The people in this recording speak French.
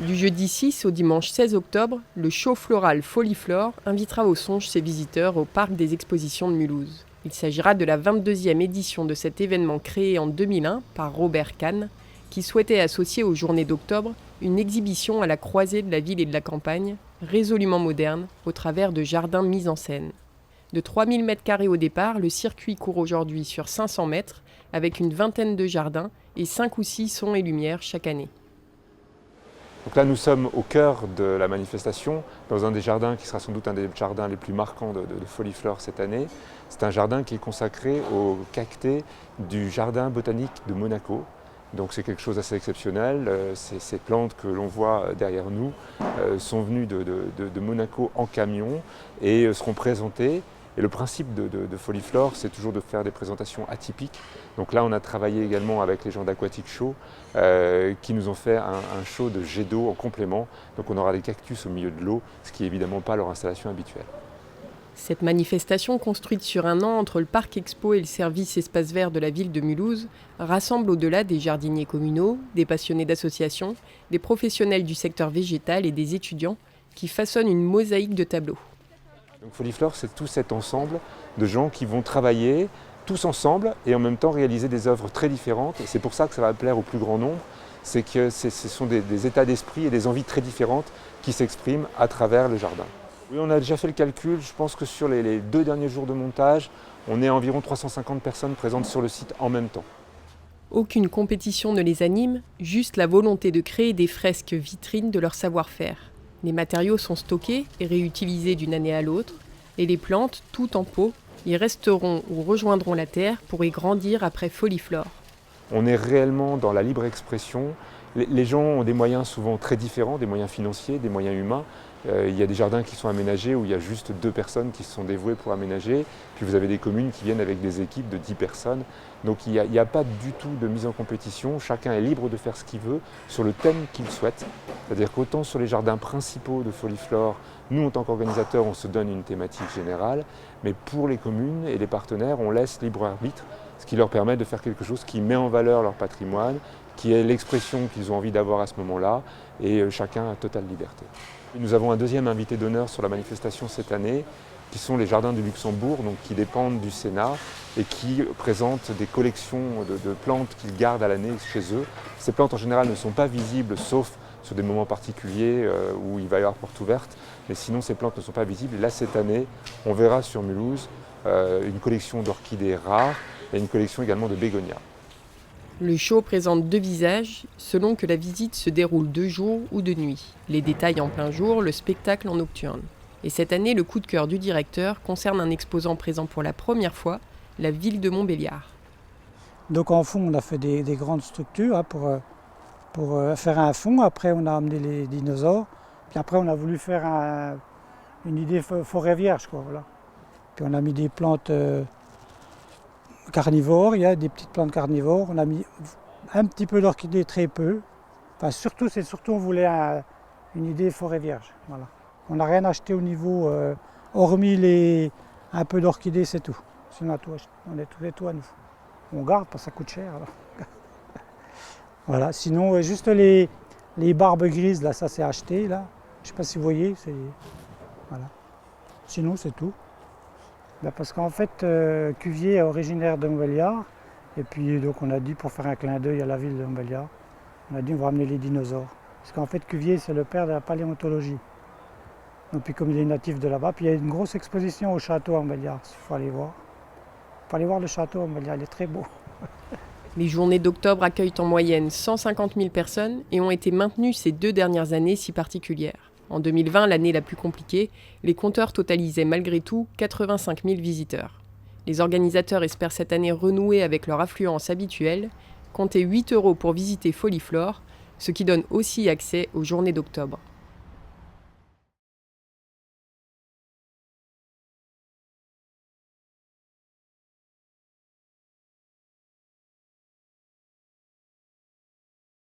Du jeudi 6 au dimanche 16 octobre, le show floral Foliflore invitera au songe ses visiteurs au parc des expositions de Mulhouse. Il s'agira de la 22e édition de cet événement créé en 2001 par Robert Kahn, qui souhaitait associer aux journées d'octobre une exhibition à la croisée de la ville et de la campagne, résolument moderne, au travers de jardins mis en scène. De 3000 m² au départ, le circuit court aujourd'hui sur 500 mètres, avec une vingtaine de jardins et 5 ou 6 sons et lumières chaque année. Donc là, nous sommes au cœur de la manifestation, dans un des jardins qui sera sans doute un des jardins les plus marquants de Foliflore cette année. C'est un jardin qui est consacré aux cactés du jardin botanique de Monaco. Donc c'est quelque chose d'assez exceptionnel. Ces plantes que l'on voit derrière nous sont venues de Monaco en camion et seront présentées. Et le principe de Foliflore, c'est toujours de faire des présentations atypiques. Donc là, on a travaillé également avec les gens d'Aquatic Show qui nous ont fait un show de jet d'eau en complément. Donc on aura des cactus au milieu de l'eau, ce qui n'est évidemment pas leur installation habituelle. Cette manifestation, construite sur un an entre le Parc Expo et le service espace vert de la ville de Mulhouse, rassemble au-delà des jardiniers communaux, des passionnés d'associations, des professionnels du secteur végétal et des étudiants qui façonnent une mosaïque de tableaux. Donc Foliflore, c'est tout cet ensemble de gens qui vont travailler tous ensemble et en même temps réaliser des œuvres très différentes. Et c'est pour ça que ça va plaire au plus grand nombre, c'est que ce sont des états d'esprit et des envies très différentes qui s'expriment à travers le jardin. Oui, on a déjà fait le calcul, je pense que sur les 2 derniers jours de montage, on est à environ 350 personnes présentes sur le site en même temps. Aucune compétition ne les anime, juste la volonté de créer des fresques vitrines de leur savoir-faire. Les matériaux sont stockés et réutilisés d'une année à l'autre, et les plantes, toutes en pot, y resteront ou rejoindront la terre pour y grandir après Foliflore. On est réellement dans la libre expression. Les gens ont des moyens souvent très différents, des moyens financiers, des moyens humains. Il y a des jardins qui sont aménagés où il y a juste 2 personnes qui se sont dévouées pour aménager. Puis vous avez des communes qui viennent avec des équipes de 10 personnes. Donc il n'y a pas du tout de mise en compétition. Chacun est libre de faire ce qu'il veut sur le thème qu'il souhaite. C'est-à-dire qu'autant sur les jardins principaux de Foliflore, nous en tant qu'organisateurs, on se donne une thématique générale. Mais pour les communes et les partenaires, on laisse libre arbitre, ce qui leur permet de faire quelque chose qui met en valeur leur patrimoine, qui est l'expression qu'ils ont envie d'avoir à ce moment-là, et chacun a totale liberté. Nous avons un deuxième invité d'honneur sur la manifestation cette année, qui sont les jardins du Luxembourg, donc qui dépendent du Sénat et qui présentent des collections de plantes qu'ils gardent à l'année chez eux. Ces plantes en général ne sont pas visibles sauf sur des moments particuliers où il va y avoir porte ouverte, mais sinon ces plantes ne sont pas visibles. Et là cette année, on verra sur Mulhouse une collection d'orchidées rares et une collection également de bégonias. Le show présente 2 visages, selon que la visite se déroule de jour ou de nuit. Les détails en plein jour, le spectacle en nocturne. Et cette année, le coup de cœur du directeur concerne un exposant présent pour la première fois, la ville de Montbéliard. Donc en fond, on a fait des grandes structures pour faire un fond. Après, on a amené les dinosaures. Puis après, on a voulu faire une idée forêt vierge, quoi, voilà. Puis on a mis des plantes carnivores, il y a des petites plantes carnivores. On a mis un petit peu d'orchidées, très peu. Enfin, surtout on voulait une idée forêt vierge, voilà. On n'a rien acheté au niveau, hormis un peu d'orchidées, c'est tout. Sinon, on est tous les tout à nous. On garde parce que ça coûte cher. Alors. Voilà. Sinon, juste les barbes grises, là, ça c'est acheté. Là. Je ne sais pas si vous voyez. Voilà. Sinon, c'est tout. Parce qu'en fait, Cuvier est originaire de Montbéliard. Et puis, donc, on a dit, pour faire un clin d'œil à la ville de Montbéliard, on a dit on va amener les dinosaures. Parce qu'en fait, Cuvier, c'est le père de la paléontologie. Donc, puis comme il est natif de là-bas, puis il y a une grosse exposition au château à Montbéliard, il faut aller voir. Il faut aller voir le château à Montbéliard, il est très beau. Les journées d'octobre accueillent en moyenne 150 000 personnes et ont été maintenues ces 2 dernières années si particulières. En 2020, l'année la plus compliquée, les compteurs totalisaient malgré tout 85 000 visiteurs. Les organisateurs espèrent cette année renouer avec leur affluence habituelle, compter 8 € pour visiter Foliflore, ce qui donne aussi accès aux journées d'octobre.